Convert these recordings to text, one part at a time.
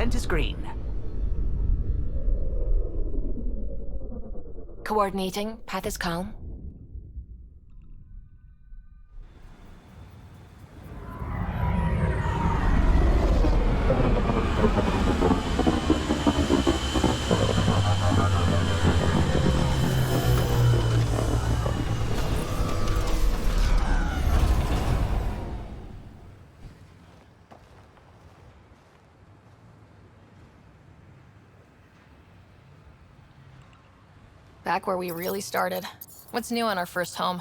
Descent is green. Coordinating. Path is calm. Back where we really started. What's new on our first home?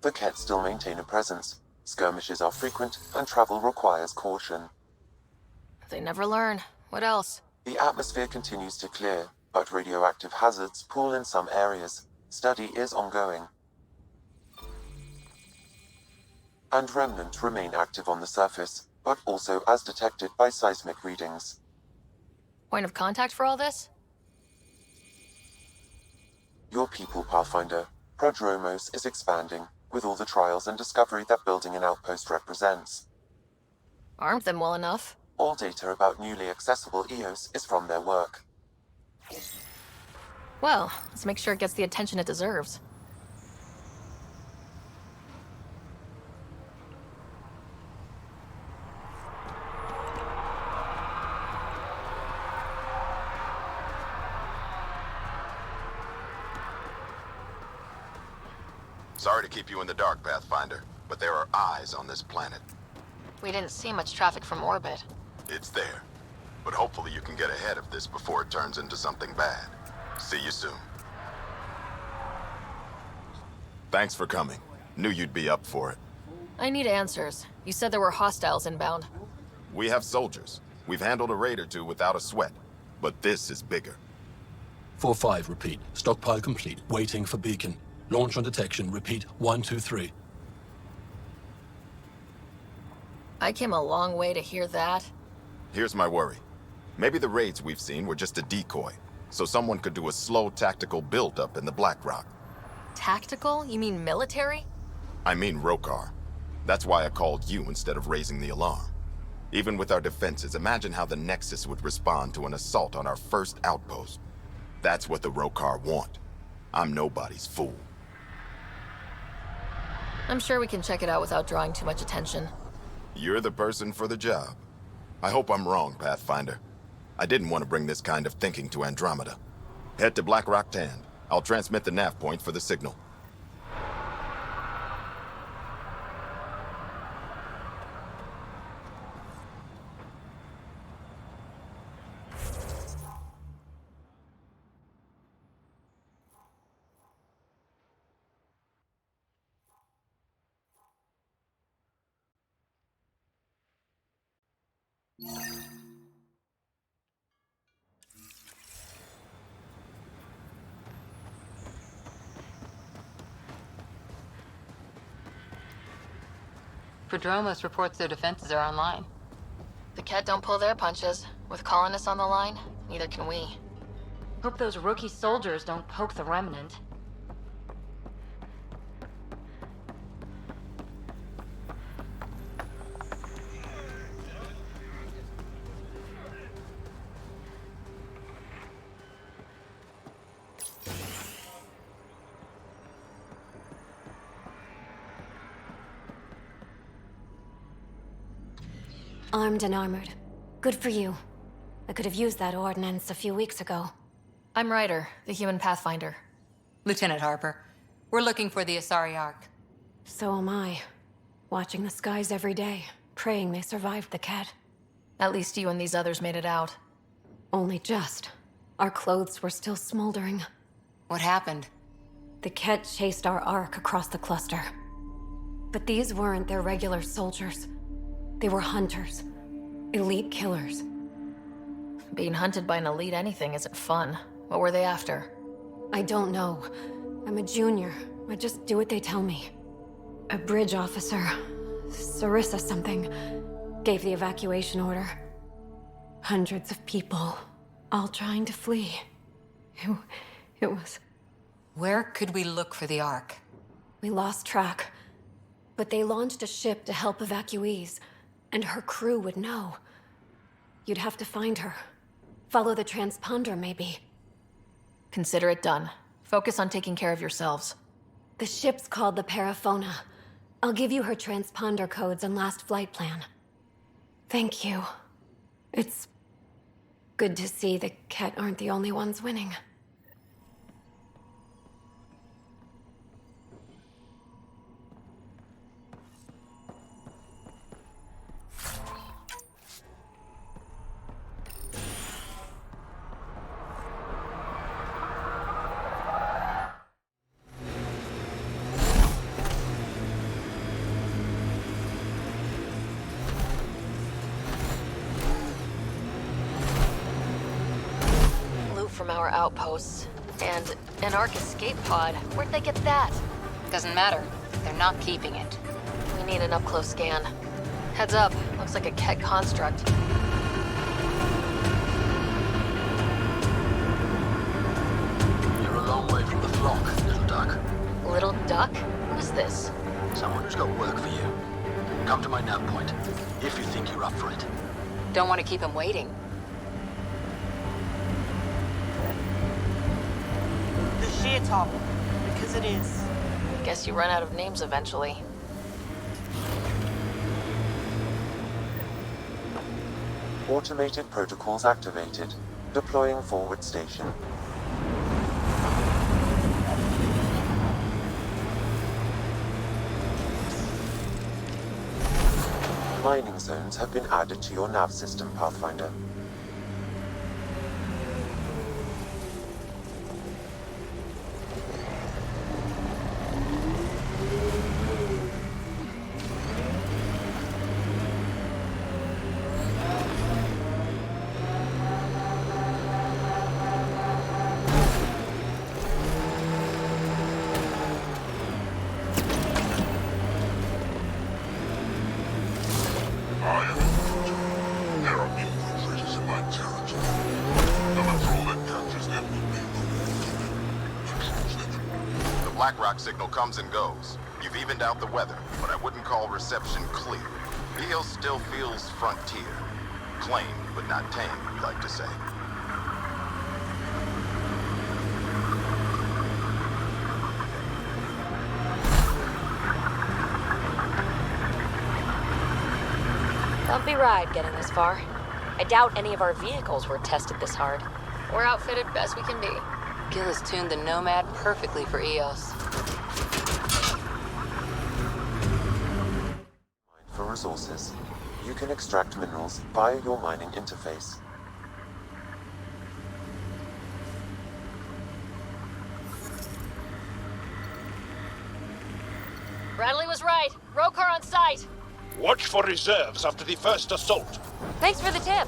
The Kett still maintain a presence. Skirmishes are frequent, and travel requires caution. They never learn. What else? The atmosphere continues to clear, but radioactive hazards pool in some areas. Study is ongoing. And remnants remain active on the surface, but also as detected by seismic readings. Point of contact for all this? Your people, Pathfinder. Prodromos is expanding, with all the trials and discovery that building an outpost represents. Armed them well enough. All data about newly accessible EOS is from their work. Well, let's make sure it gets the attention it deserves. Sorry to keep you in the dark, Pathfinder, but there are eyes on this planet. We didn't see much traffic from orbit. It's there. But hopefully you can get ahead of this before it turns into something bad. See you soon. Thanks for coming. Knew you'd be up for it. I need answers. You said there were hostiles inbound. We have soldiers. We've handled a raid or two without a sweat. But this is bigger. 4-5, repeat. Stockpile complete. Waiting for beacon. Launch on detection. Repeat. 1, 2, 3. I came a long way to hear that. Here's my worry. Maybe the raids we've seen were just a decoy, so someone could do a slow tactical build-up in the Black Rock. Tactical? You mean military? I mean Rokar. That's why I called you instead of raising the alarm. Even with our defenses, imagine how the Nexus would respond to an assault on our first outpost. That's what the Rokar want. I'm nobody's fool. I'm sure we can check it out without drawing too much attention. You're the person for the job. I hope I'm wrong, Pathfinder. I didn't want to bring this kind of thinking to Andromeda. Head to Black Rock Tand. I'll transmit the nav point for the signal. Prodromos reports their defenses are online. The Kett don't pull their punches. With colonists on the line, neither can we. Hope those rookie soldiers don't poke the remnant. Armed and armored. Good for you. I could have used that ordnance a few weeks ago. I'm Ryder, the human Pathfinder. Lieutenant Harper, we're looking for the Asari Ark. So am I. Watching the skies every day, praying they survived the Kett. At least you and these others made it out. Only just. Our clothes were still smoldering. What happened? The Kett chased our Ark across the cluster. But these weren't their regular soldiers. They were hunters. Elite killers. Being hunted by an elite anything isn't fun. What were they after? I don't know. I'm a junior. I just do what they tell me. A bridge officer, Sarissa something, gave the evacuation order. Hundreds of people, all trying to flee. It was... Where could we look for the Ark? We lost track. But they launched a ship to help evacuees, and her crew would know. You'd have to find her. Follow the transponder, maybe. Consider it done. Focus on taking care of yourselves. The ship's called the Paraphona. I'll give you her transponder codes and last flight plan. Thank you. It's good to see the Ket aren't the only ones winning. From our outposts. And an Ark escape pod. Where'd they get that? Doesn't matter. They're not keeping it. We need an up-close scan. Heads up. Looks like a Ket construct. You're a long way from the flock, little duck. Little duck? Who is this? Someone who's got work for you. Come to my nav point, if you think you're up for it. Don't want to keep him waiting. The sheer top, because it is. Guess you run out of names eventually. Automated protocols activated. Deploying forward station. Mining zones have been added to your nav system, Pathfinder. BlackRock signal comes and goes. You've evened out the weather, but I wouldn't call reception clear. Eel still feels frontier. Claimed, but not tamed, we like to say. Bumpy ride getting this far. I doubt any of our vehicles were tested this hard. We're outfitted best we can be. Gil has tuned the Nomad perfectly for EOS. For resources, you can extract minerals via your mining interface. Bradley was right. Rokar on site. Watch for reserves after the first assault. Thanks for the tip.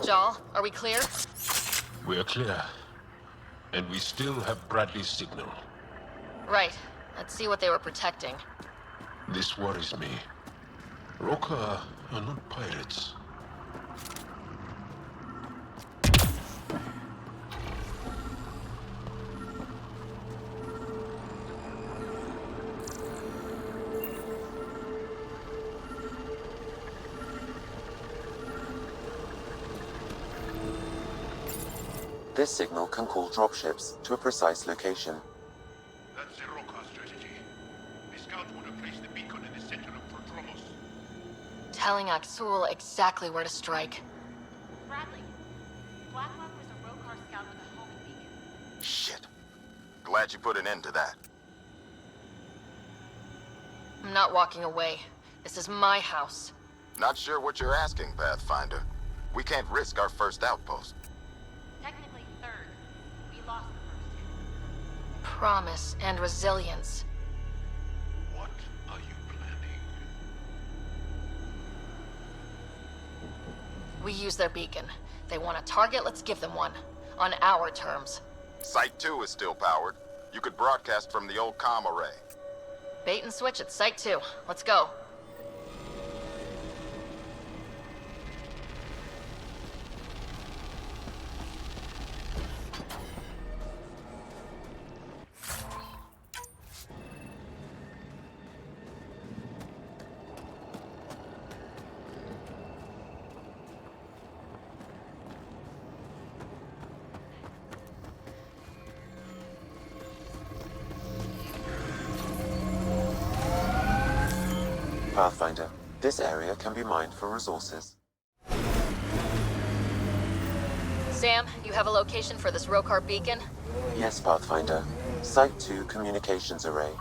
Jal, are we clear? We're clear. And we still have Bradley's signal. Right. Let's see what they were protecting. This worries me. Roka are not pirates. This signal can call dropships to a precise location. That's the Roka strategy. The scouts would have placed the beacon in the center of Prodromos. Telling Axul exactly where to strike. Bradley, Blackhawk was a Rokar scout with a homing beacon. Shit. Glad you put an end to that. I'm not walking away. This is my house. Not sure what you're asking, Pathfinder. We can't risk our first outpost. Technically third. We lost the first. Promise and resilience. What are you planning? We use their beacon. They want a target, let's give them one. On our terms. Site 2 is still powered. You could broadcast from the old comm array. Bait and switch at Site 2. Let's go. Pathfinder, this area can be mined for resources. Sam, you have a location for this Rokar beacon? Yes, Pathfinder. Site 2 communications array.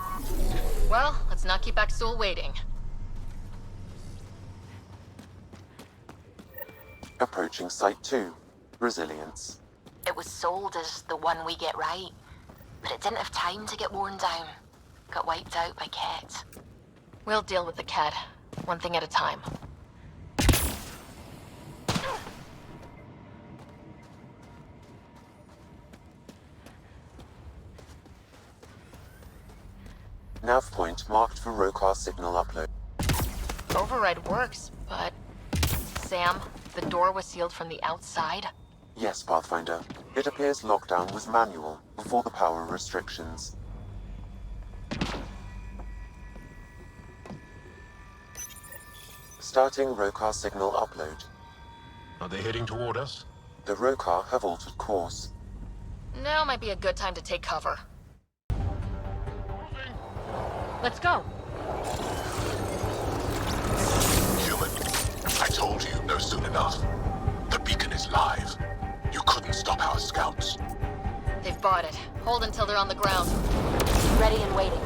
Well, let's not keep Axul waiting. Approaching Site 2. Resilience. It was sold as the one we get right, but it didn't have time to get worn down. Got wiped out by Ket. We'll deal with the cat, one thing at a time. Nav point marked for Rokar signal upload. Override works, but... Sam, the door was sealed from the outside? Yes, Pathfinder. It appears lockdown was manual before the power restrictions. Starting Rokar signal upload. Are they heading toward us? The Rokar have altered course. Now might be a good time to take cover. Let's go. Human, I told you no soon enough. The beacon is live. You couldn't stop our scouts. They've bought it. Hold until they're on the ground. Ready and waiting.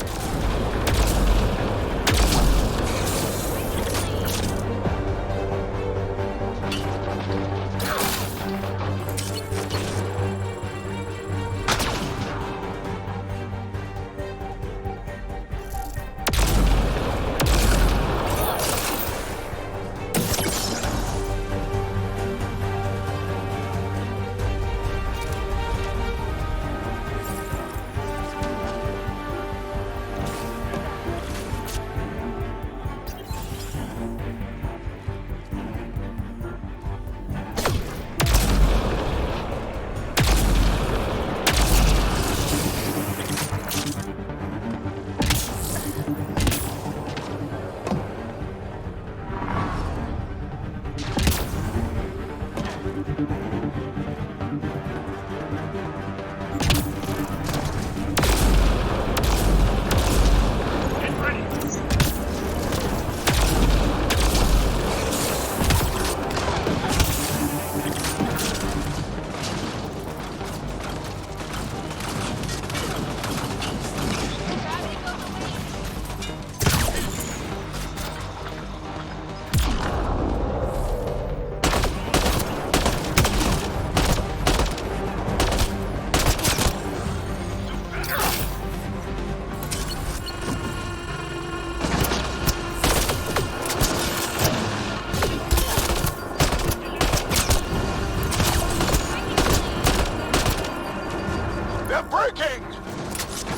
They're breaking!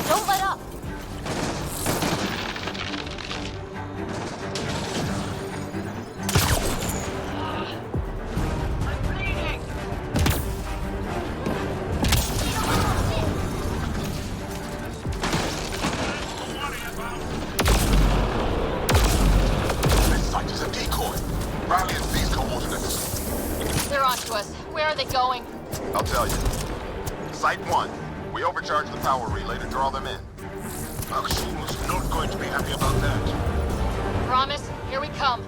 Don't let up! Site 1. We overcharged the power relay to draw them in. Axel's not going to be happy about that. Promise, here we come.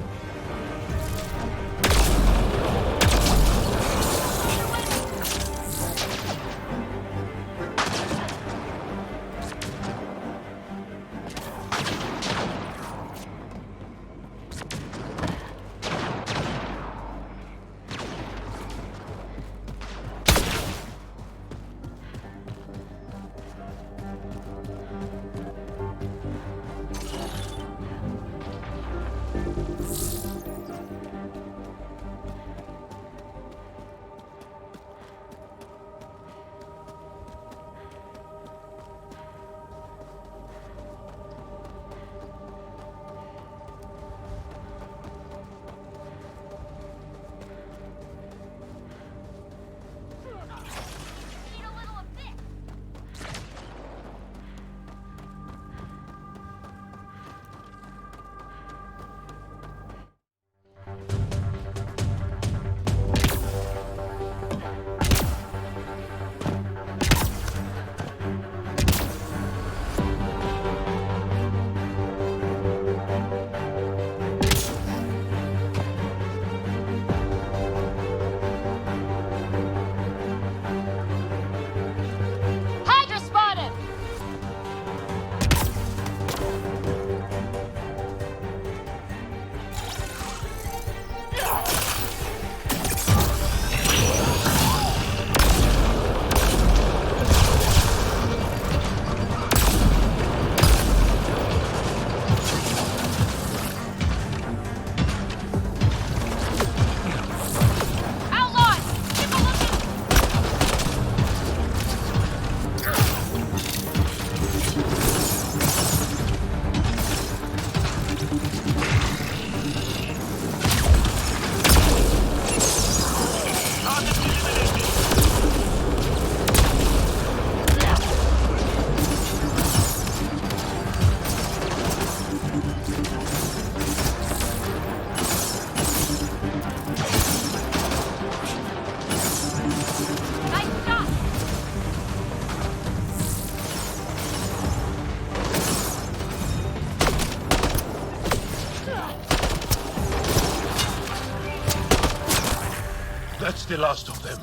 That's the last of them.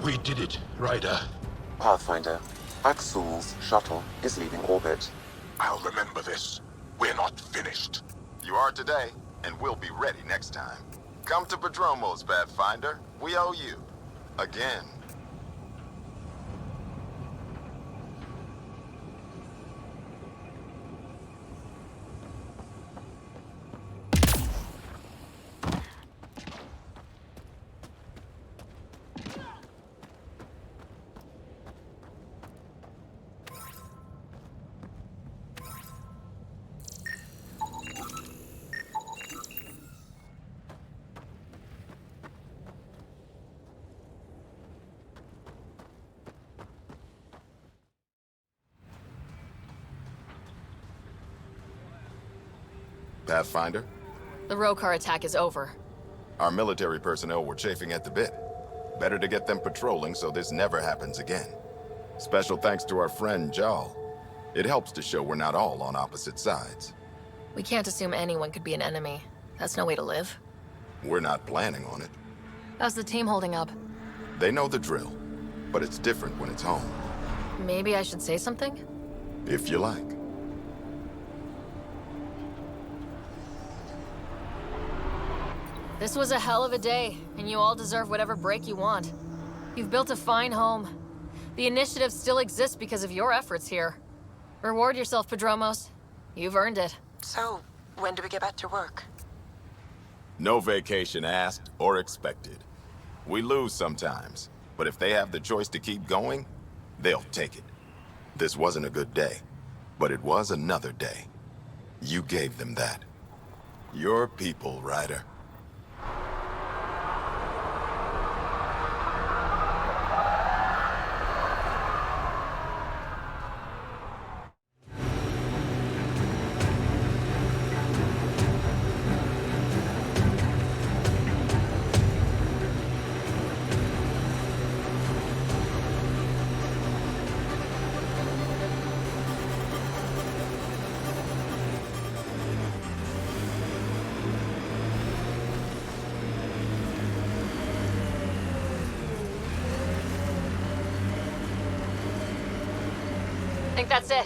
We did it, Ryder. Pathfinder, Axel's shuttle is leaving orbit. I'll remember this. We're not finished. You are today, and we'll be ready next time. Come to Padromos, Pathfinder. We owe you. Again. Pathfinder? The Rokar attack is over. Our military personnel were chafing at the bit. Better to get them patrolling so this never happens again. Special thanks to our friend Jal. It helps to show we're not all on opposite sides. We can't assume anyone could be an enemy. That's no way to live. We're not planning on it. How's the team holding up? They know the drill, but it's different when it's home. Maybe I should say something? If you like. This was a hell of a day, and you all deserve whatever break you want. You've built a fine home. The initiative still exists because of your efforts here. Reward yourself, Padromos. You've earned it. So, when do we get back to work? No vacation asked or expected. We lose sometimes, but if they have the choice to keep going, they'll take it. This wasn't a good day, but it was another day. You gave them that. Your people, Ryder. think that's it.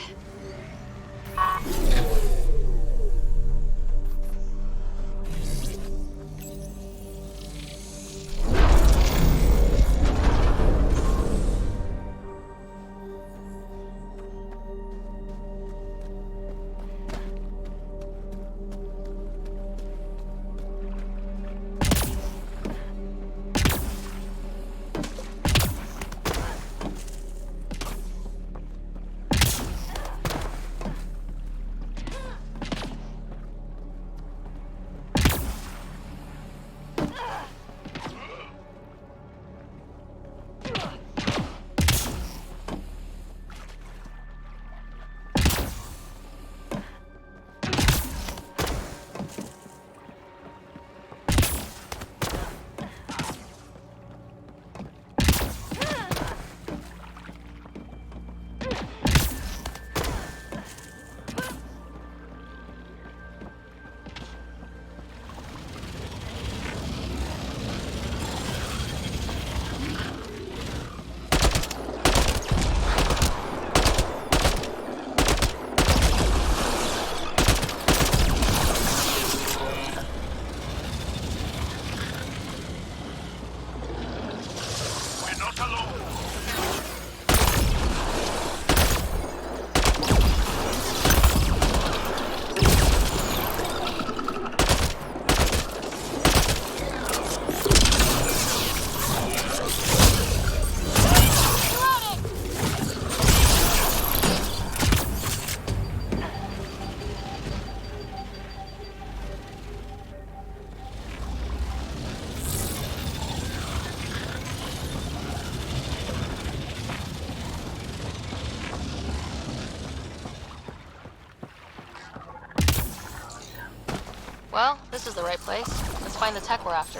Well, this is the right place. Let's find the tech we're after.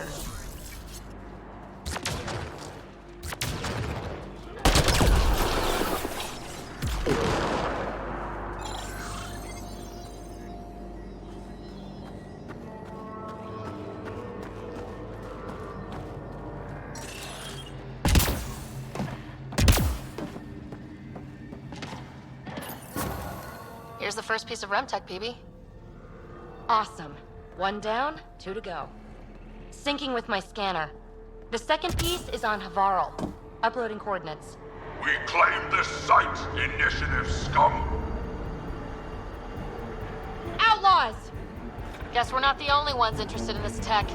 Here's the first piece of REM tech, PB. Awesome. 1 down, 2 to go. Syncing with my scanner. The second piece is on Havarl. Uploading coordinates. We claim this site, Initiative scum! Outlaws! Guess we're not the only ones interested in this tech.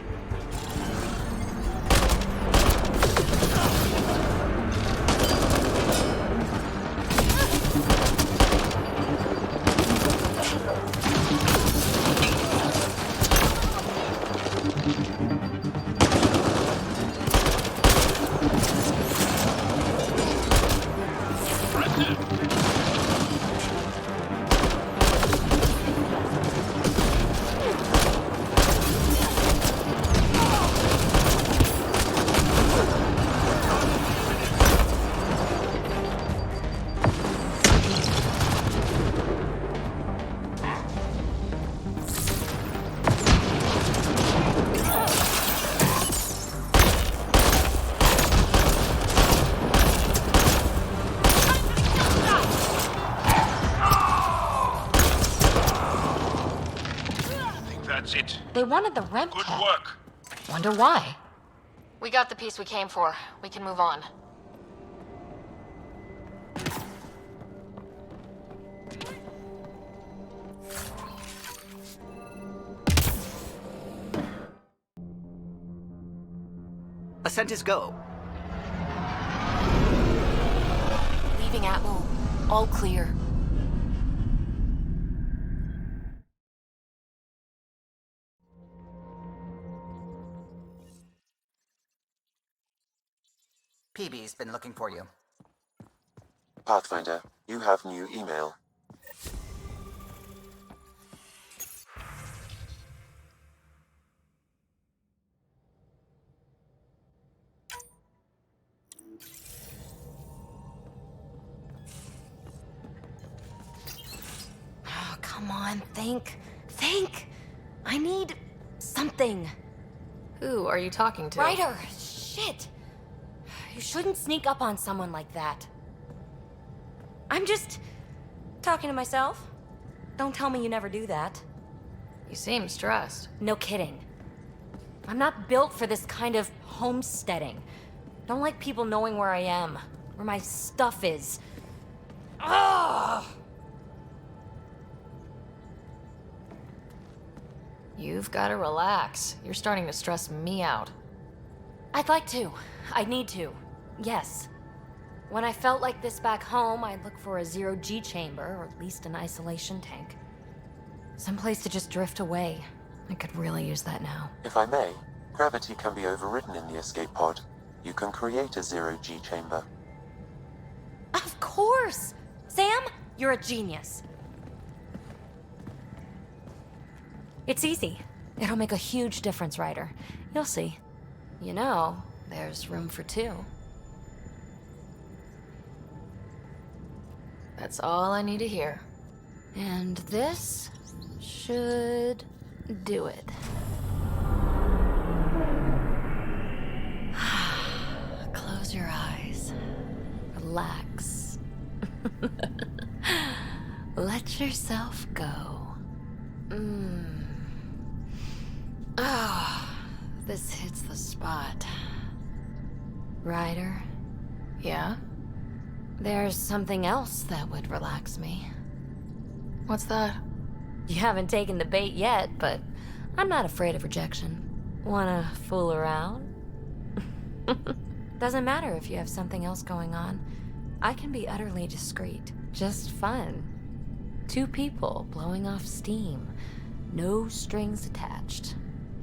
They wanted the REM Good tech. work. Wonder why. We got the piece we came for. We can move on. Ascent is go. Leaving Atwell. All clear. PB's been looking for you. Pathfinder, you have new email. Oh, come on, think. Think! I need something. Who are you talking to? Ryder! Shit! You shouldn't sneak up on someone like that. I'm just Talking to myself? Don't tell me you never do that. You seem stressed. No kidding. I'm not built for this kind of homesteading. Don't like people knowing where I am, where my stuff is. Ugh! You've got to relax. You're starting to stress me out. I'd like to. I need to. Yes. When I felt like this back home, I'd look for a zero-G chamber, or at least an isolation tank. Someplace to just drift away. I could really use that now. If I may, gravity can be overridden in the escape pod. You can create a zero-G chamber. Of course! Sam, you're a genius. It's easy. It'll make a huge difference, Ryder. You'll see. You know, there's room for two. That's all I need to hear. And this should do it. Close your eyes. Relax. Let yourself go. Oh, this hits the spot. Ryder, Yeah? there's something else that would relax me. What's that? You haven't taken the bait yet, but I'm not afraid of rejection. Wanna fool around? Doesn't matter if you have something else going on. I can be utterly discreet. Just fun. Two people blowing off steam. No strings attached.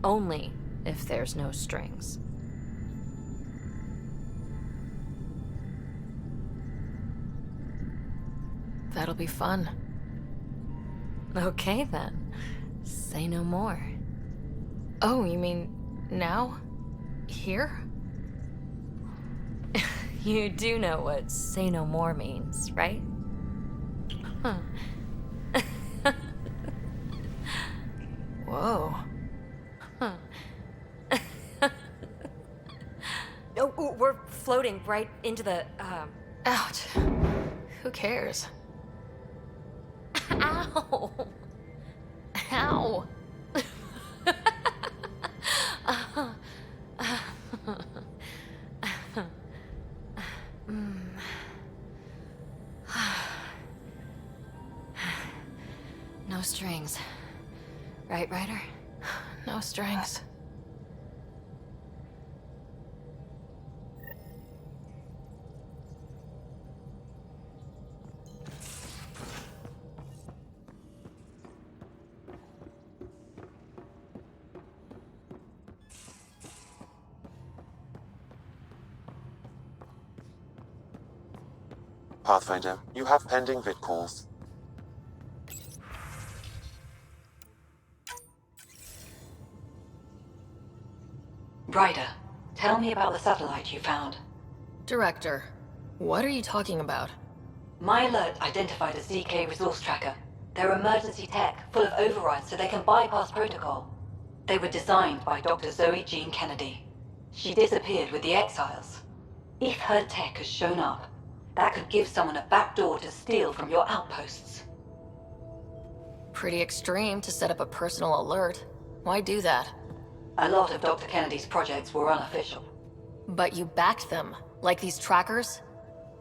Only if there's no strings. That'll be fun. Okay then. Say no more. Oh, you mean now? Here? You do know what say no more means, right? Huh. Whoa. Huh. Oh, we're floating right into the, Ouch. Who cares? Ow! Ow! No strings. Right, Ryder? No strings. Pathfinder, you have pending vid calls. Ryder, tell me about the satellite you found. Director, what are you talking about? My alert identified a ZK resource tracker. They're emergency tech, full of overrides so they can bypass protocol. They were designed by Dr. Zoe Jean Kennedy. She disappeared with the Exiles. If her tech has shown up, that could give someone a backdoor to steal from your outposts. Pretty extreme to set up a personal alert. Why do that? A lot of Dr. Kennedy's projects were unofficial. But you backed them, like these trackers?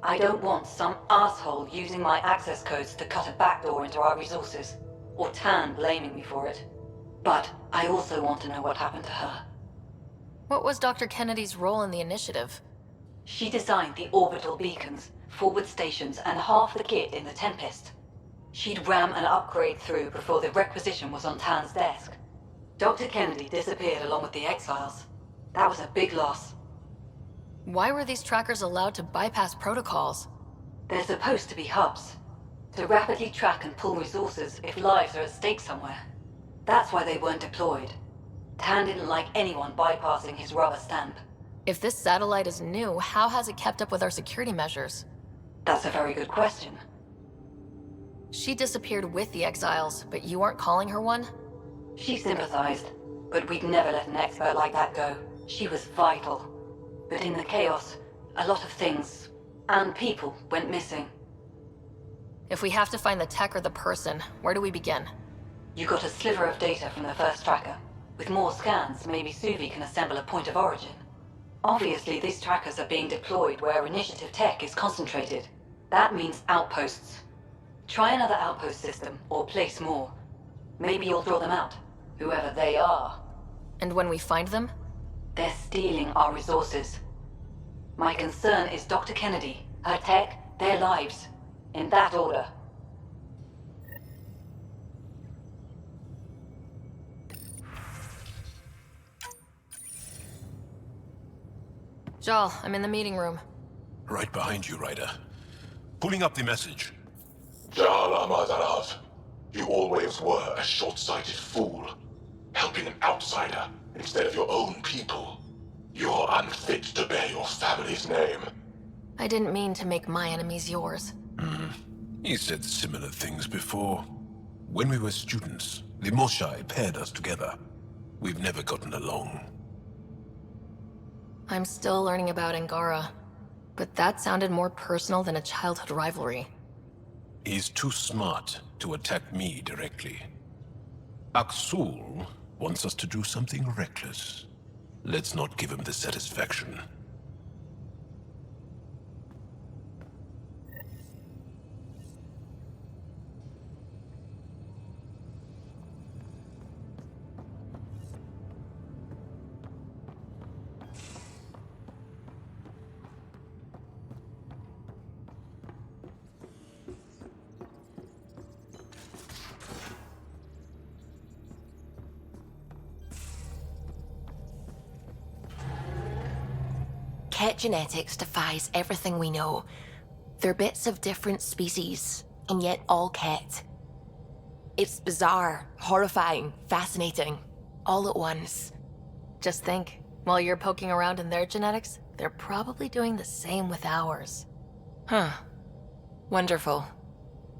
I don't want some asshole using my access codes to cut a backdoor into our resources, or Tan blaming me for it. But I also want to know what happened to her. What was Dr. Kennedy's role in the initiative? She designed the orbital beacons, forward stations, and half the kit in the Tempest. She'd ram an upgrade through before the requisition was on Tan's desk. Dr. Kennedy disappeared along with the Exiles. That was a big loss. Why were these trackers allowed to bypass protocols? They're supposed to be hubs, to rapidly track and pull resources if lives are at stake somewhere. That's why they weren't deployed. Tan didn't like anyone bypassing his rubber stamp. If this satellite is new, how has it kept up with our security measures? That's a very good question. She disappeared with the Exiles, but you aren't calling her one? She sympathized, but we'd never let an expert like that go. She was vital. But in the chaos, a lot of things, and people, went missing. If we have to find the tech or the person, where do we begin? You got a sliver of data from the first tracker. With more scans, maybe Suvi can assemble a point of origin. Obviously, these trackers are being deployed where initiative tech is concentrated. That means outposts. Try another outpost system, or place more. Maybe you'll draw them out, whoever they are. And when we find them? They're stealing our resources. My concern is Dr. Kennedy, her tech, their lives. In that order. Jal, I'm in the meeting room. Right behind you, Ryder. Pulling up the message. Jal Amadarav, you always were a short-sighted fool, helping an outsider instead of your own people. You're unfit to bear your family's name. I didn't mean to make my enemies yours. He said similar things before. When we were students, the Moshai paired us together. We've never gotten along. I'm still learning about Angara, but that sounded more personal than a childhood rivalry. He's too smart to attack me directly. Aksul wants us to do something reckless. Let's not give him the satisfaction. Ket genetics defies everything we know. They're bits of different species, and yet all Ket. It's bizarre, horrifying, fascinating, all at once. Just think, while you're poking around in their genetics, they're probably doing the same with ours. Huh. Wonderful.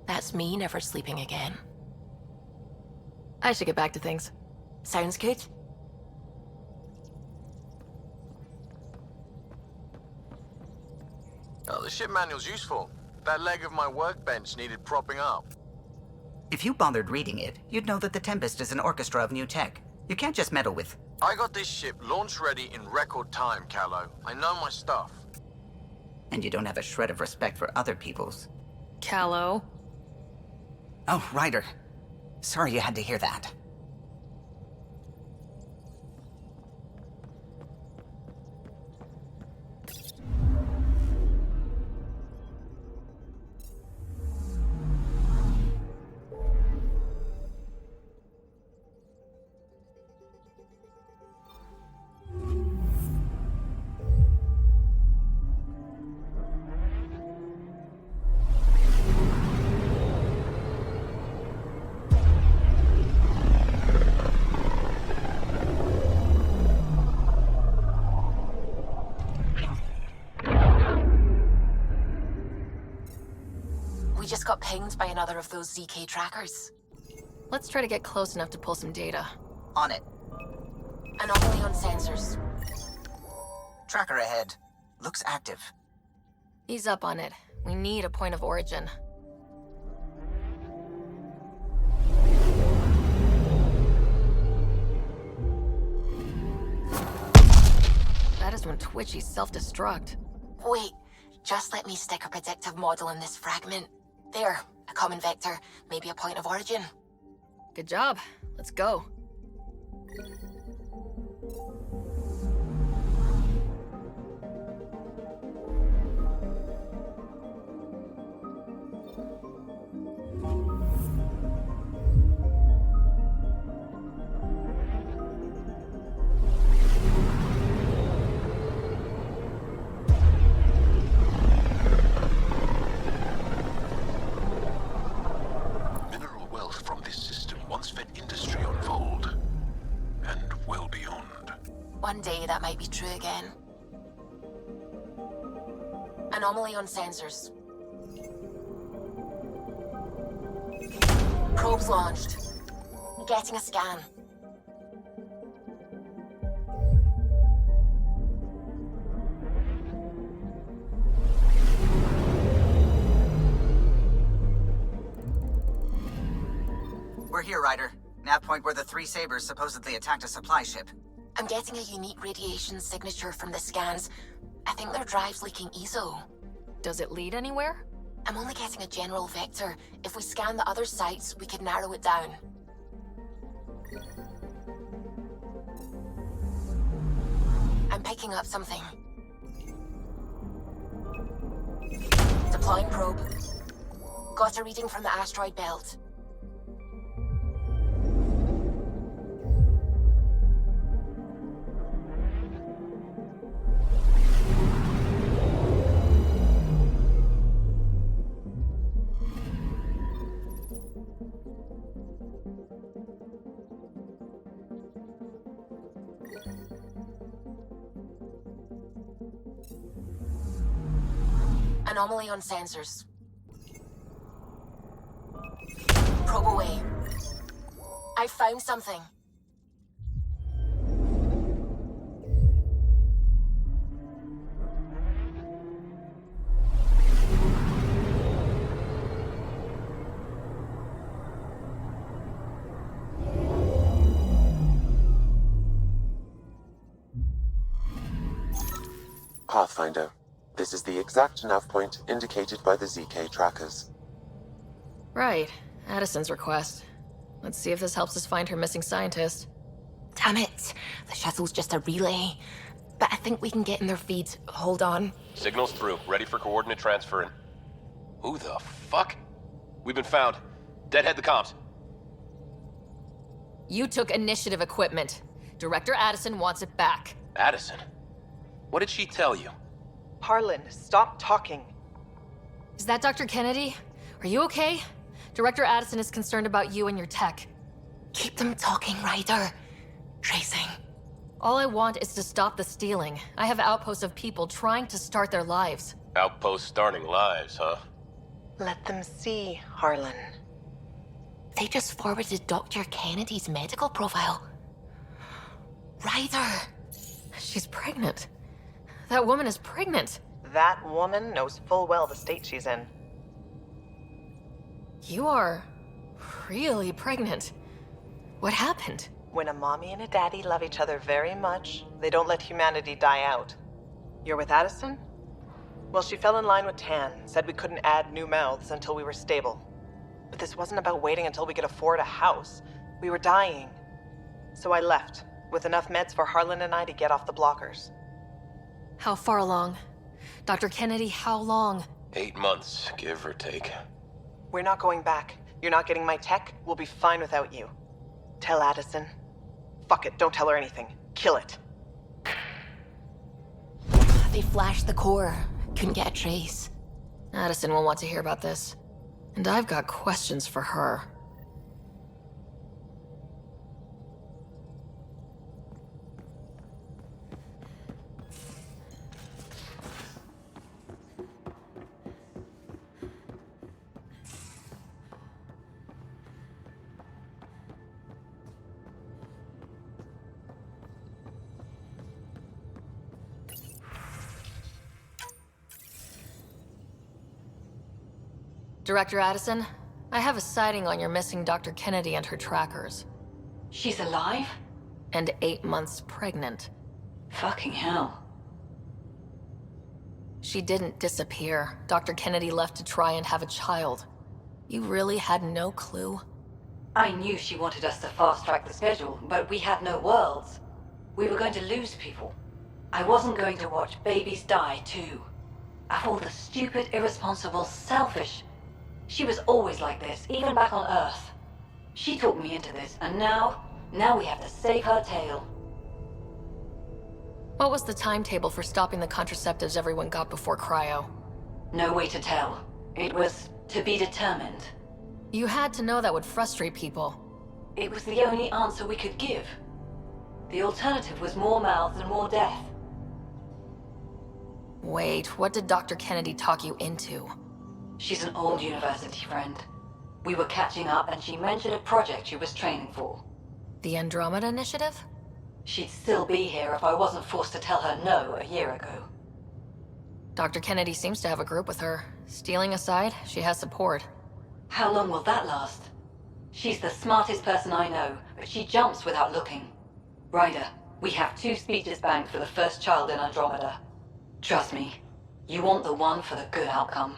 That's me never sleeping again. I should get back to things. Sounds good. Oh, the ship manual's useful. That leg of my workbench needed propping up. If you bothered reading it, you'd know that the Tempest is an orchestra of new tech. You can't just meddle with... I got this ship launch ready in record time, Callow. I know my stuff. And you don't have a shred of respect for other people's. Callow. Oh, Ryder. Sorry you had to hear that. We just got pinged by another of those ZK trackers. Let's try to get close enough to pull some data. On it. Anomaly on sensors. Tracker ahead. Looks active. Ease up on it. We need a point of origin. That is when Twitchies self-destruct. Wait, just let me stick a predictive model in this fragment. There, a common vector, maybe a point of origin. Good job. Let's go. One day that might be true again. Anomaly on sensors. Probes launched. Getting a scan. here, Ryder. Nav point where the three Sabers supposedly attacked a supply ship. I'm getting a unique radiation signature from the scans. I think their drive's leaking ESO. Does it lead anywhere? I'm only getting a general vector. If we scan the other sites, we could narrow it down. I'm picking up something. Deploying probe. Got a reading from the asteroid belt. Anomaly on sensors. Probe away. I found something. Pathfinder. This is the exact nav point indicated by the ZK trackers. Right. Addison's request. Let's see if this helps us find her missing scientist. Damn it. The shuttle's just a relay. But I think we can get in their feeds. Hold on. Signal's through. Ready for coordinate transferring. Who the fuck? We've been found. Deadhead the comms. You took initiative equipment. Director Addison wants it back. Addison? What did she tell you? Harlan, stop talking. Is that Dr. Kennedy? Are you okay? Director Addison is concerned about you and your tech. Keep them talking, Ryder. Tracing. All I want is to stop the stealing. I have outposts of people trying to start their lives. Outpost starting lives, huh? Let them see, Harlan. They just forwarded Dr. Kennedy's medical profile. Ryder! She's pregnant. That woman is pregnant. That woman knows full well the state she's in. You are really pregnant. What happened? When a mommy and a daddy love each other very much, they don't let humanity die out. You're with Addison? Well, she fell in line with Tan, said we couldn't add new mouths until we were stable. But this wasn't about waiting until we could afford a house. We were dying. So I left, with enough meds for Harlan and I to get off the blockers. How far along? Dr. Kennedy, how long? 8 months, give or take. We're not going back. You're not getting my tech. We'll be fine without you. Tell Addison. Fuck it, don't tell her anything. Kill it. They flashed the core. Couldn't get a trace. Addison will want to hear about this. And I've got questions for her. Director Addison, I have a sighting on your missing Dr. Kennedy and her trackers. She's alive? And 8 months pregnant. Fucking hell. She didn't disappear. Dr. Kennedy left to try and have a child. You really had no clue? I knew she wanted us to fast-track the schedule, but we had no worlds. We were going to lose people. I wasn't going to watch babies die, too. Of all the stupid, irresponsible, selfish... She was always like this, even back on Earth. She talked me into this, and now we have to save her tail. What was the timetable for stopping the contraceptives everyone got before cryo? No way to tell. It was to be determined. You had to know that would frustrate people. It was the only answer we could give. The alternative was more mouths and more death. Wait, what did Dr. Kennedy talk you into? She's an old university friend. We were catching up and she mentioned a project she was training for. The Andromeda initiative? She'd still be here if I wasn't forced to tell her no a year ago. Dr. Kennedy seems to have a group with her. Stealing aside, she has support. How long will that last? She's the smartest person I know, but she jumps without looking. Ryder, we have 2 speeches banked for the first child in Andromeda. Trust me, you want the one for the good outcome.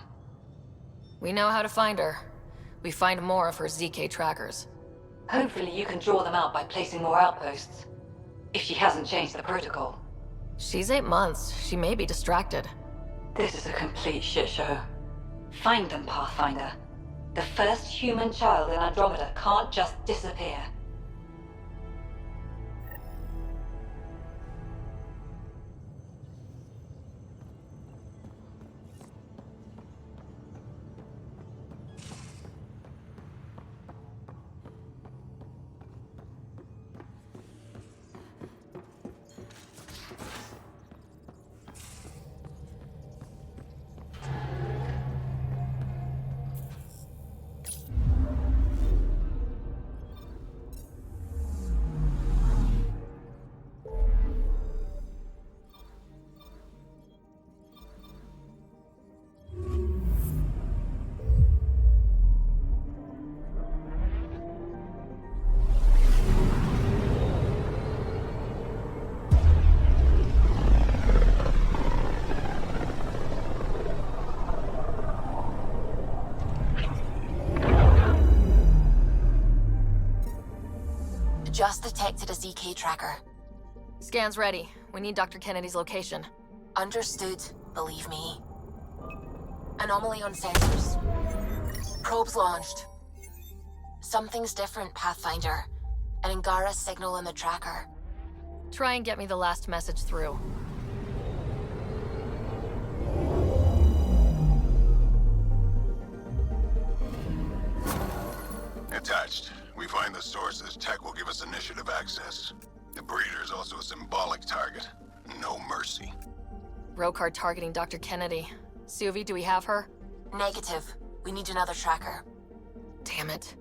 We know how to find her. We find more of her ZK trackers. Hopefully you can draw them out by placing more outposts. If she hasn't changed the protocol. She's 8 months. She may be distracted. This is a complete shit show. Find them, Pathfinder. The first human child in Andromeda can't just disappear. Just detected a ZK tracker. Scan's ready. We need Dr. Kennedy's location. Understood, believe me. Anomaly on sensors. Probes launched. Something's different, Pathfinder. An Angara signal in the tracker. Try and get me the last message through. Attached. We find the sources, tech will give us initiative access. The breeder is also a symbolic target. No mercy. Rokar targeting Dr. Kennedy. Suvi, do we have her? Negative. We need another tracker. Damn it.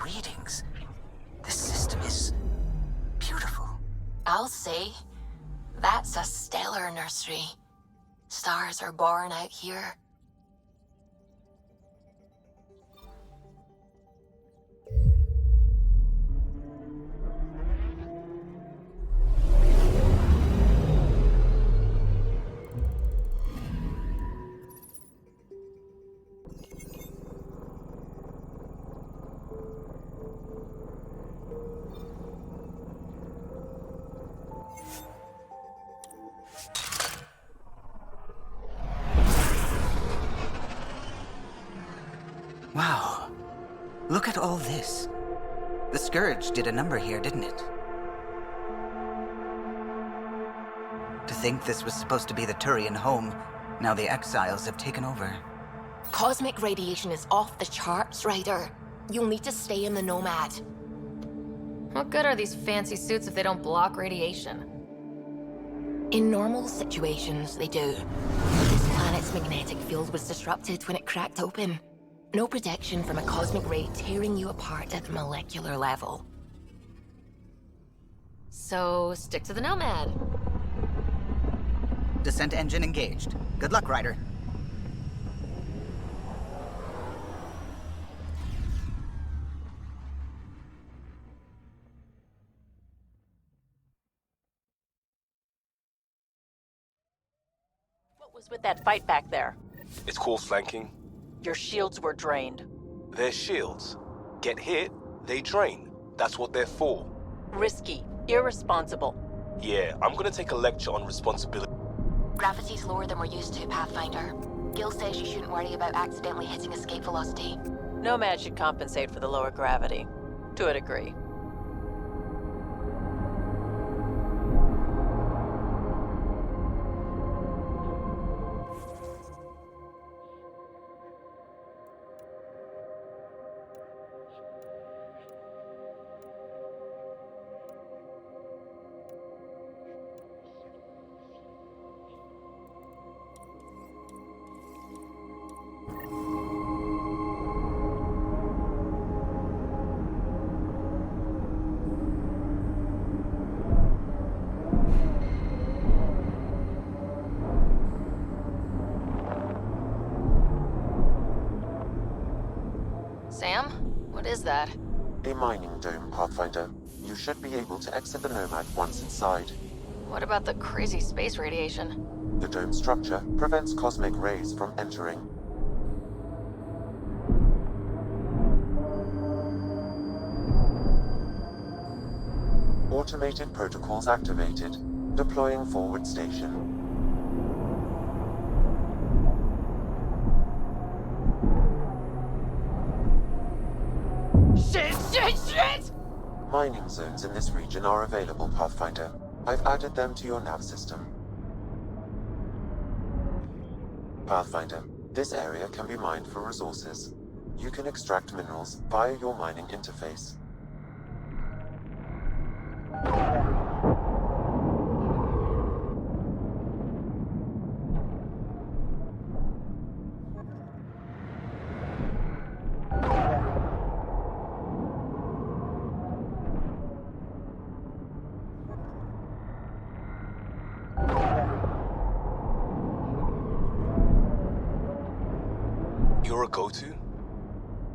Readings. This system is beautiful. I'll say, that's a stellar nursery. Stars are born out here. Wow. Look at all this. The Scourge did a number here, didn't it? To think this was supposed to be the Turian home, now the Exiles have taken over. Cosmic radiation is off the charts, Ryder. You'll need to stay in the Nomad. What good are these fancy suits if they don't block radiation? In normal situations, they do. This planet's magnetic field was disrupted when it cracked open. No protection from a cosmic ray tearing you apart at the molecular level. So, stick to the Nomad. Descent engine engaged. Good luck, Ryder. What was with that fight back there? It's called flanking. Your shields were drained. They're shields. Get hit, they drain. That's what they're for. Risky. Irresponsible. Yeah, I'm gonna take a lecture on responsibility. Gravity's lower than we're used to, Pathfinder. Gil says you shouldn't worry about accidentally hitting escape velocity. Nomad should compensate for the lower gravity. To a degree. Sam? What is that? A mining dome, Pathfinder. You should be able to exit the Nomad once inside. What about the crazy space radiation? The dome structure prevents cosmic rays from entering. Automated protocols activated. Deploying forward station. Shit! Mining zones in this region are available, Pathfinder. I've added them to your nav system. Pathfinder, this area can be mined for resources. You can extract minerals via your mining interface. You're a go-to?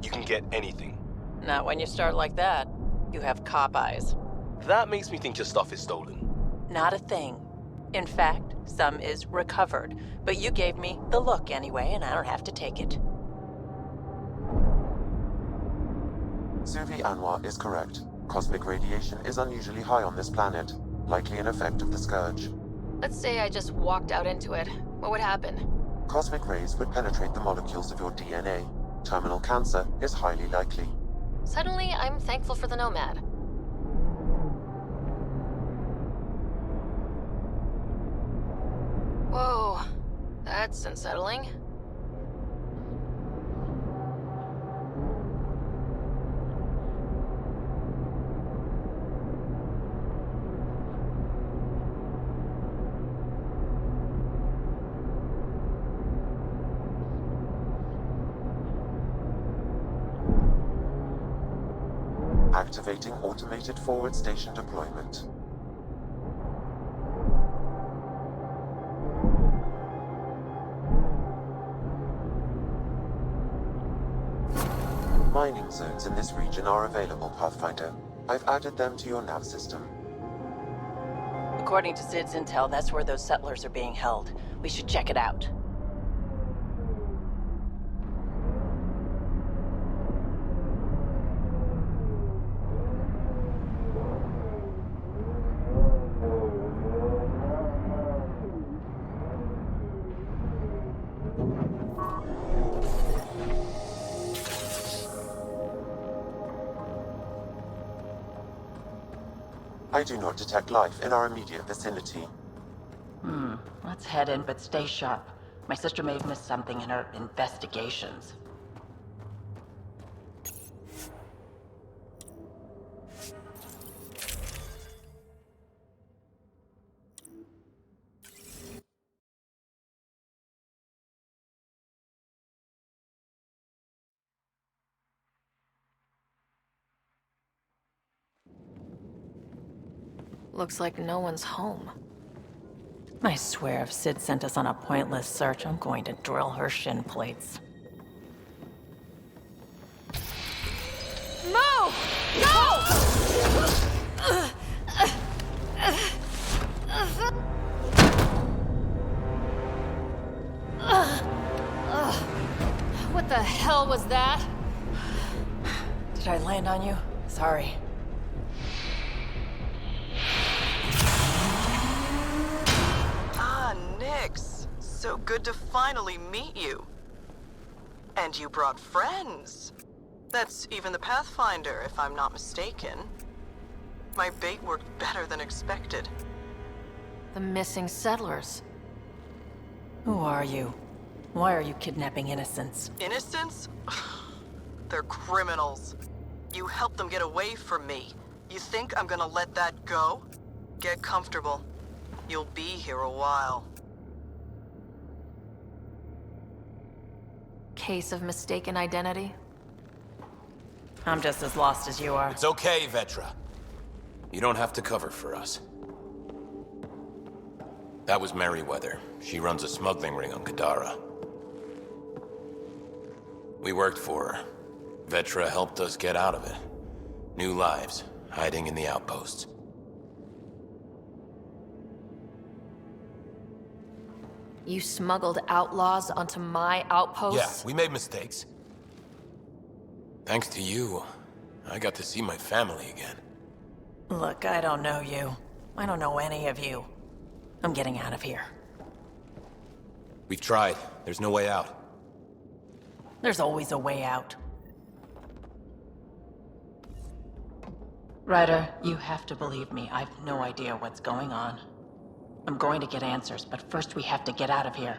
You can get anything. Not when you start like that. You have cop eyes. That makes me think your stuff is stolen. Not a thing. In fact, some is recovered. But you gave me the look anyway, and I don't have to take it. Suvi Anwar is correct. Cosmic radiation is unusually high on this planet, likely an effect of the Scourge. Let's say I just walked out into it. What would happen? Cosmic rays would penetrate the molecules of your DNA. Terminal cancer is highly likely. Suddenly, I'm thankful for the Nomad. Whoa, that's unsettling. Activating automated forward station deployment. Mining zones in this region are available, Pathfinder. I've added them to your nav system. According to Sid's intel, that's where those settlers are being held. We should check it out. I do not detect life in our immediate vicinity. Let's head in, but stay sharp. My sister may have missed something in her investigations. Looks like no one's home. I swear if Sid sent us on a pointless search, I'm going to drill her shin plates. Move! Go! What the hell was that? Did I land on you? Sorry. So good to finally meet you. And you brought friends. That's even the Pathfinder, if I'm not mistaken. My bait worked better than expected. The missing settlers. Who are you? Why are you kidnapping innocents? Innocents? They're criminals. You helped them get away from me. You think I'm gonna let that go? Get comfortable. You'll be here a while. Case of mistaken identity? I'm just as lost as you are. It's okay, Vetra. You don't have to cover for us. That was Merryweather. She runs a smuggling ring on Kadara. We worked for her. Vetra helped us get out of it. New lives, hiding in the outposts. You smuggled outlaws onto my outposts? Yeah, we made mistakes. Thanks to you, I got to see my family again. Look, I don't know you. I don't know any of you. I'm getting out of here. We've tried. There's no way out. There's always a way out. Ryder, you have to believe me. I've no idea what's going on. I'm going to get answers, but first we have to get out of here.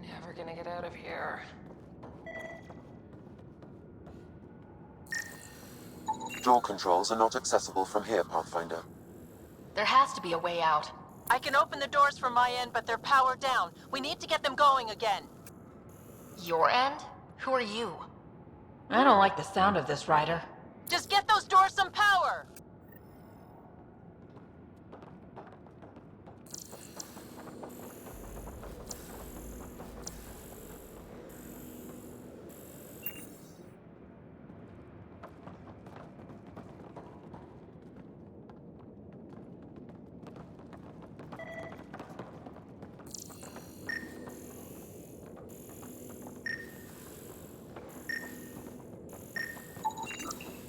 Never gonna get out of here. Door controls are not accessible from here, Pathfinder. There has to be a way out. I can open the doors from my end, but they're powered down. We need to get them going again. Your end? Who are you? I don't like the sound of this, Ryder. Just get those doors some power!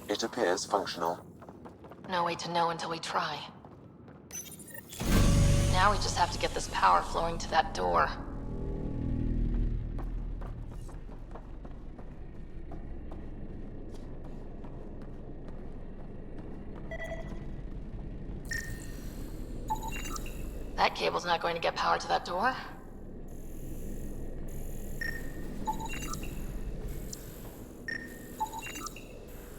It appears functional. No way to know until we try. Now we just have to get this power flowing to that door. That cable's not going to get power to that door.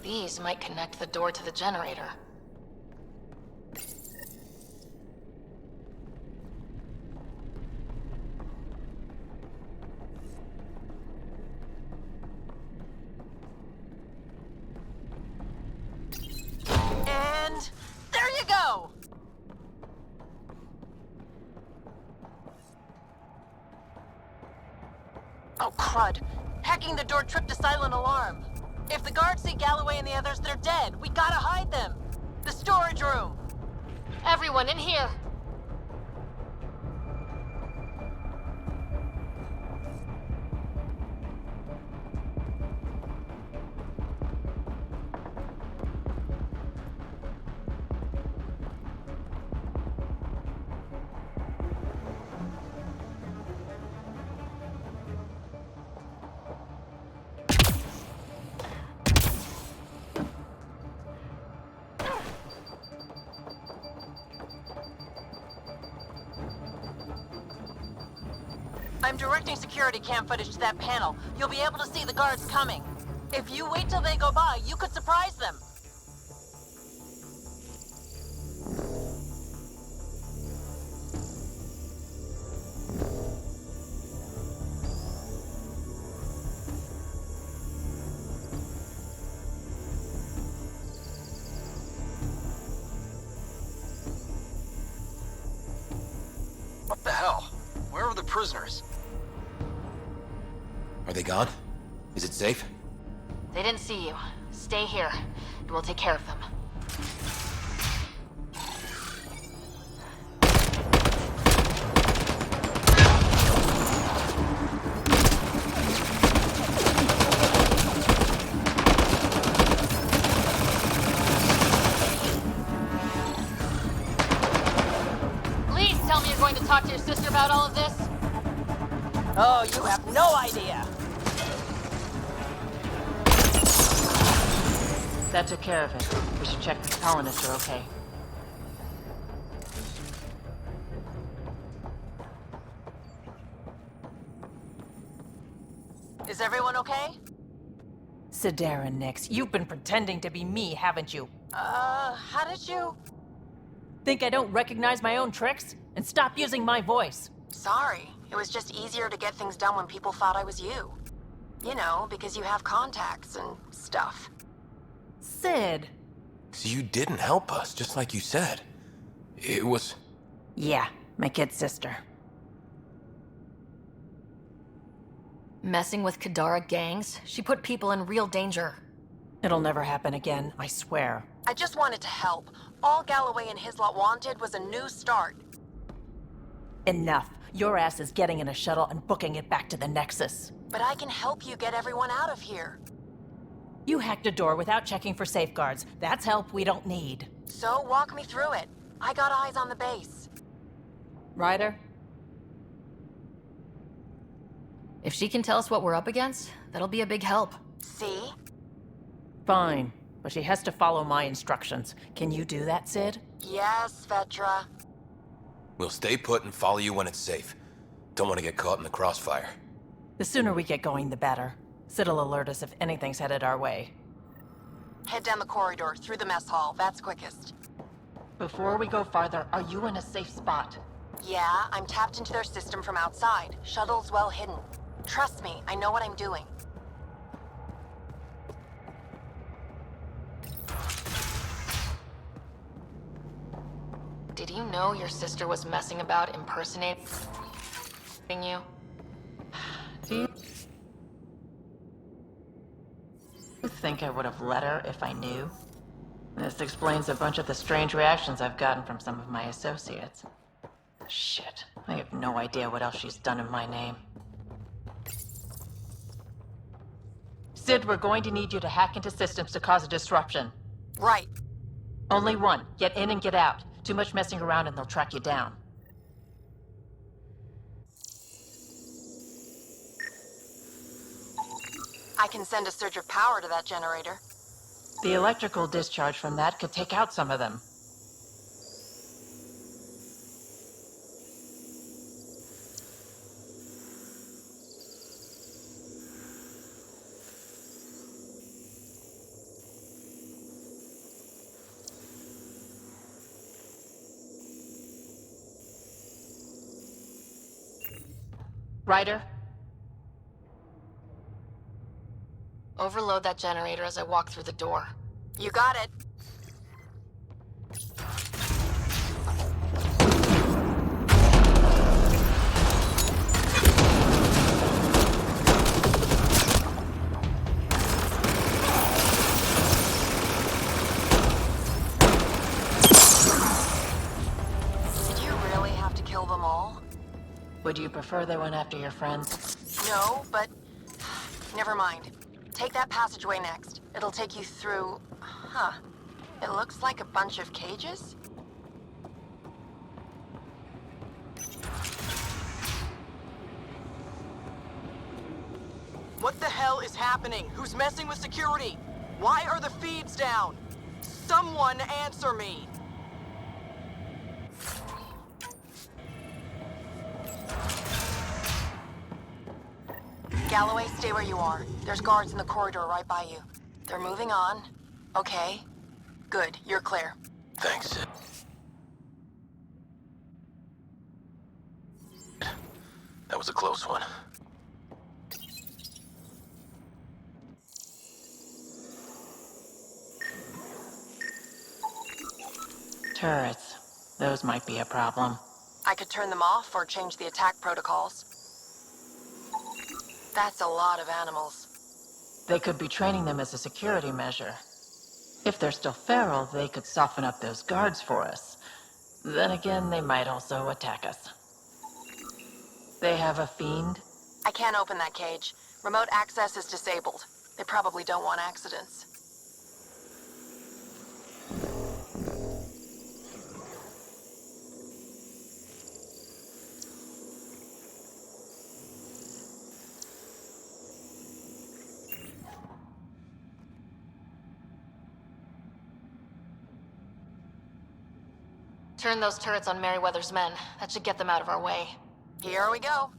These might connect the door to the generator. And there you go! Oh, crud. Hacking the door tripped a silent alarm. If the guards see Galloway and the others, they're dead. We gotta hide them. The storage room. Everyone in here! I'm directing security cam footage to that panel. You'll be able to see the guards coming. If you wait till they go by, you could surprise them. What the hell? Where are the prisoners? Are they gone? Is it safe? They didn't see you. Stay here, and we'll take care of them. Please tell me you're going to talk to your sister about all of this. Oh, you have no idea. That took care of it. We should check the colonists are okay. Is everyone okay? Sidera Nix, you've been pretending to be me, haven't you? How did you... Think I don't recognize my own tricks? And stop using my voice. Sorry. It was just easier to get things done when people thought I was you. You know, because you have contacts and stuff. Sid. So you didn't help us, just like you said. It was... Yeah, my kid's sister. Messing with Kadara gangs? She put people in real danger. It'll never happen again, I swear. I just wanted to help. All Galloway and his lot wanted was a new start. Enough. Your ass is getting in a shuttle and booking it back to the Nexus. But I can help you get everyone out of here. You hacked a door without checking for safeguards. That's help we don't need. So walk me through it. I got eyes on the base. Ryder? If she can tell us what we're up against, that'll be a big help. See? Fine, but she has to follow my instructions. Can you do that, Sid? Yes, Vetra. We'll stay put and follow you when it's safe. Don't want to get caught in the crossfire. The sooner we get going, the better. Sid'll alert us if anything's headed our way. Head down the corridor, through the mess hall. That's quickest. Before we go farther, are you in a safe spot? Yeah, I'm tapped into their system from outside. Shuttle's well hidden. Trust me, I know what I'm doing. Did you know your sister was messing about impersonating you? Do you think I would have let her if I knew? This explains a bunch of the strange reactions I've gotten from some of my associates. Shit, I have no idea what else she's done in my name. Sid, we're going to need you to hack into systems to cause a disruption. Right. Only one. Get in and get out. Too much messing around and they'll track you down. I can send a surge of power to that generator. The electrical discharge from that could take out some of them. Ryder? Overload that generator as I walk through the door. You got it. Did you really have to kill them all? Would you prefer they went after your friends? No, but... Never mind. Take that passageway next. It'll take you through... Huh. It looks like a bunch of cages? What the hell is happening? Who's messing with security? Why are the feeds down? Someone answer me! Galloway, stay where you are. There's guards in the corridor right by you. They're moving on. Okay. Good, you're clear. Thanks, Sid. That was a close one. Turrets. Those might be a problem. I could turn them off or change the attack protocols. That's a lot of animals. They could be training them as a security measure. If they're still feral, they could soften up those guards for us. Then again, they might also attack us. They have a fiend? I can't open that cage. Remote access is disabled. They probably don't want accidents. Turn those turrets on Merryweather's men. That should get them out of our way. Here we go.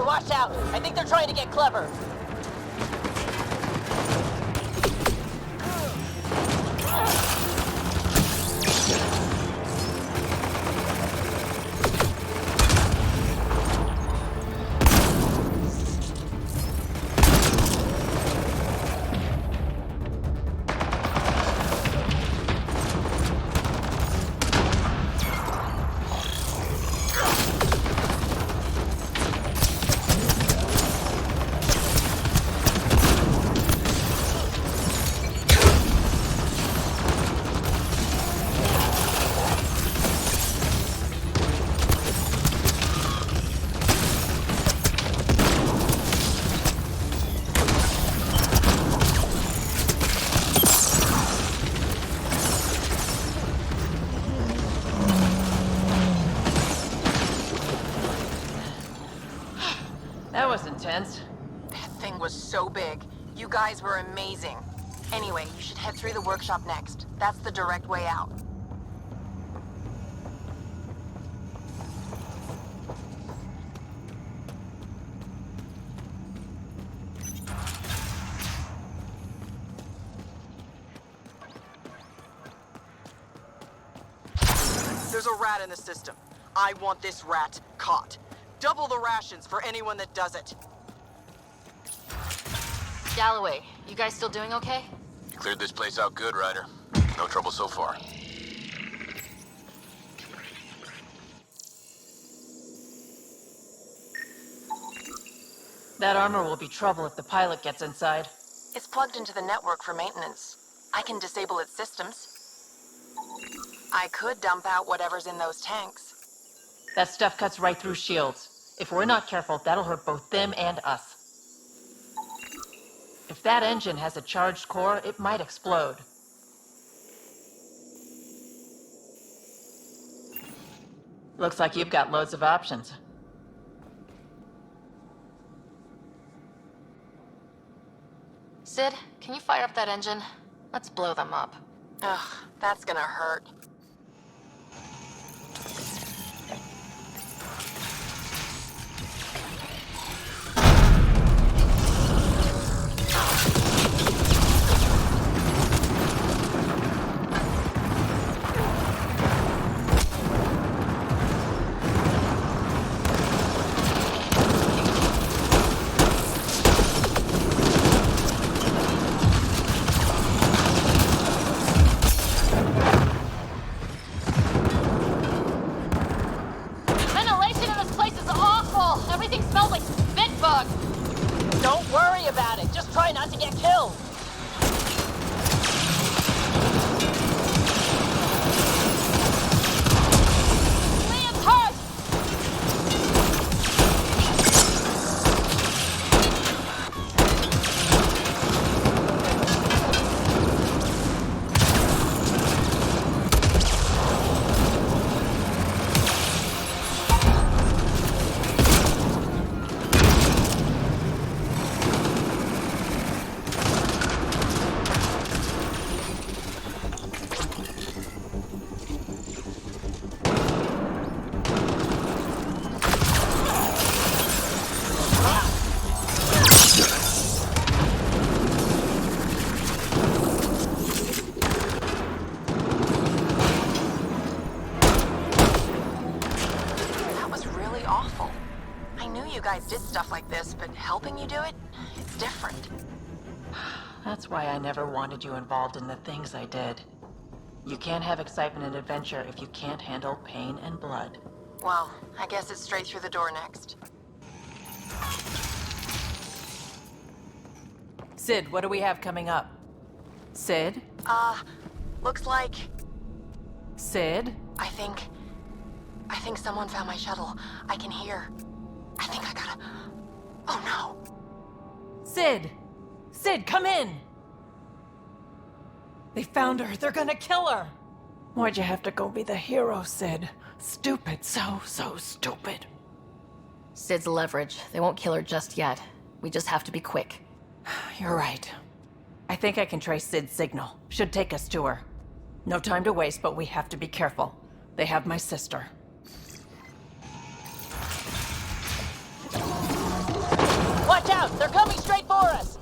Watch out! I think they're trying to get clever. That was intense. That thing was so big. You guys were amazing. Anyway, you should head through the workshop next. That's the direct way out. There's a rat in the system. I want this rat caught. Double the rations for anyone that does it. Galloway, you guys still doing okay? You cleared this place out good, Ryder. No trouble so far. That armor will be trouble if the pilot gets inside. It's plugged into the network for maintenance. I can disable its systems. I could dump out whatever's in those tanks. That stuff cuts right through shields. If we're not careful, that'll hurt both them and us. If that engine has a charged core, it might explode. Looks like you've got loads of options. Sid, can you fire up that engine? Let's blow them up. Ugh, that's gonna hurt. Don't worry about it. Just try not to get killed. Liam's hurt! you guys did stuff like this, but helping you do it, it's different. That's why I never wanted you involved in the things I did. You can't have excitement and adventure if you can't handle pain and blood. Well, I guess it's straight through the door next. Sid, what do we have coming up? Sid? Looks like... Sid? I think someone found my shuttle. I can hear. I think I gotta... Oh no! Sid! Sid, come in! They found her. They're gonna kill her! Why'd you have to go be the hero, Sid? Stupid. So stupid. Sid's leverage. They won't kill her just yet. We just have to be quick. You're right. I think I can trace Sid's signal. Should take us to her. No time to waste, but we have to be careful. They have my sister. Watch out! They're coming straight for us!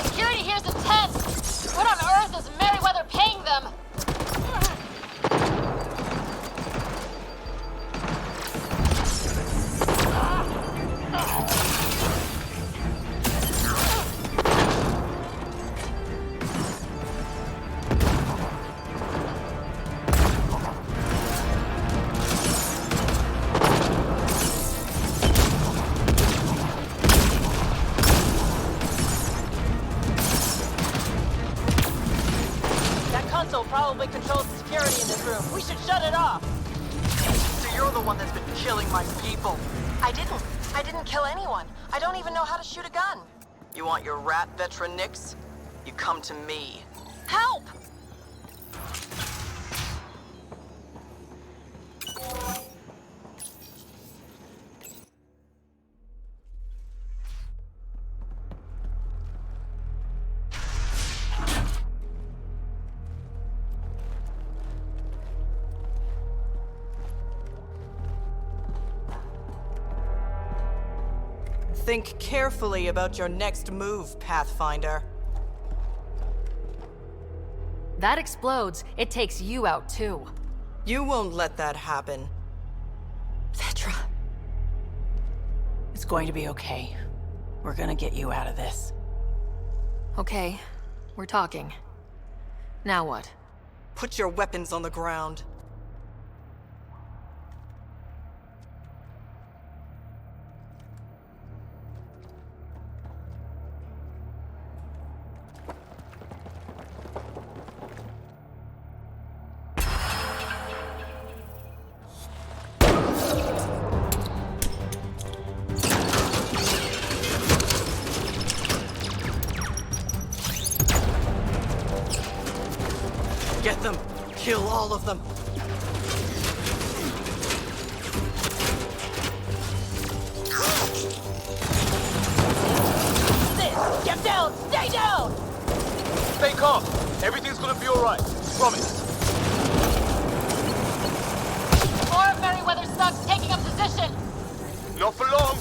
Security here's intense! What on earth is Merryweather paying them? Probably controls the security in this room. We should shut it off. So you're the one that's been killing my people. I didn't kill anyone. I don't even know how to shoot a gun. You want your rat veteran nicks? You come to me. Help! Think carefully about your next move, Pathfinder. That explodes. It takes you out, too. You won't let that happen. Vetra. It's going to be okay. We're gonna get you out of this. Okay, we're talking. Now what? Put your weapons on the ground. Get them! Kill all of them! Sid, get down! Stay down! Stay calm. Everything's gonna be alright. Promise. More of Merryweather's thugs taking up position! Not for long.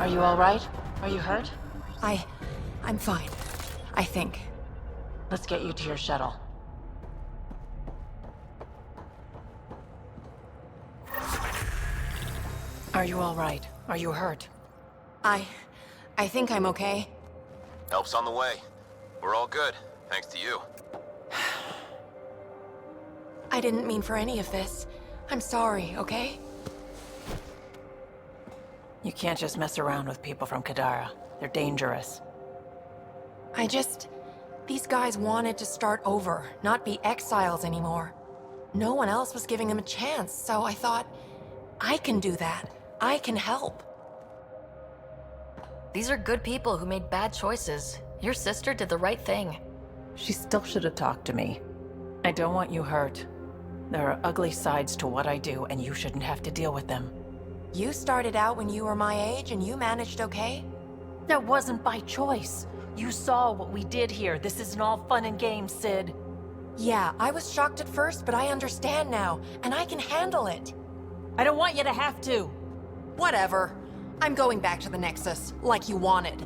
you all right? Are you hurt? I'm fine. I think. Let's get you to your shuttle. Are you all right? Are you hurt? I think I'm okay. Help's on the way. We're all good, thanks to you. I didn't mean for any of this. I'm sorry, okay? You can't just mess around with people from Kadara. They're dangerous. These guys wanted to start over, not be exiles anymore. No one else was giving them a chance, so I thought, I can do that. I can help. These are good people who made bad choices. Your sister did the right thing. She still should have talked to me. I don't want you hurt. There are ugly sides to what I do, and you shouldn't have to deal with them. You started out when you were my age and you managed okay? That wasn't by choice. You saw what we did here. This isn't all fun and games, Sid. Yeah, I was shocked at first, but I understand now, and I can handle it. I don't want you to have to. Whatever. I'm going back to the Nexus, like you wanted.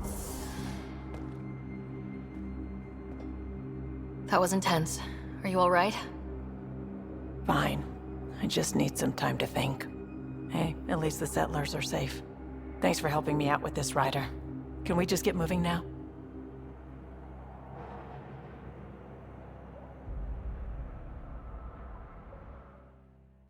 That was intense. Are you all right? Fine. I just need some time to think. Hey, at least the settlers are safe. Thanks for helping me out with this, Ryder. Can we just get moving now?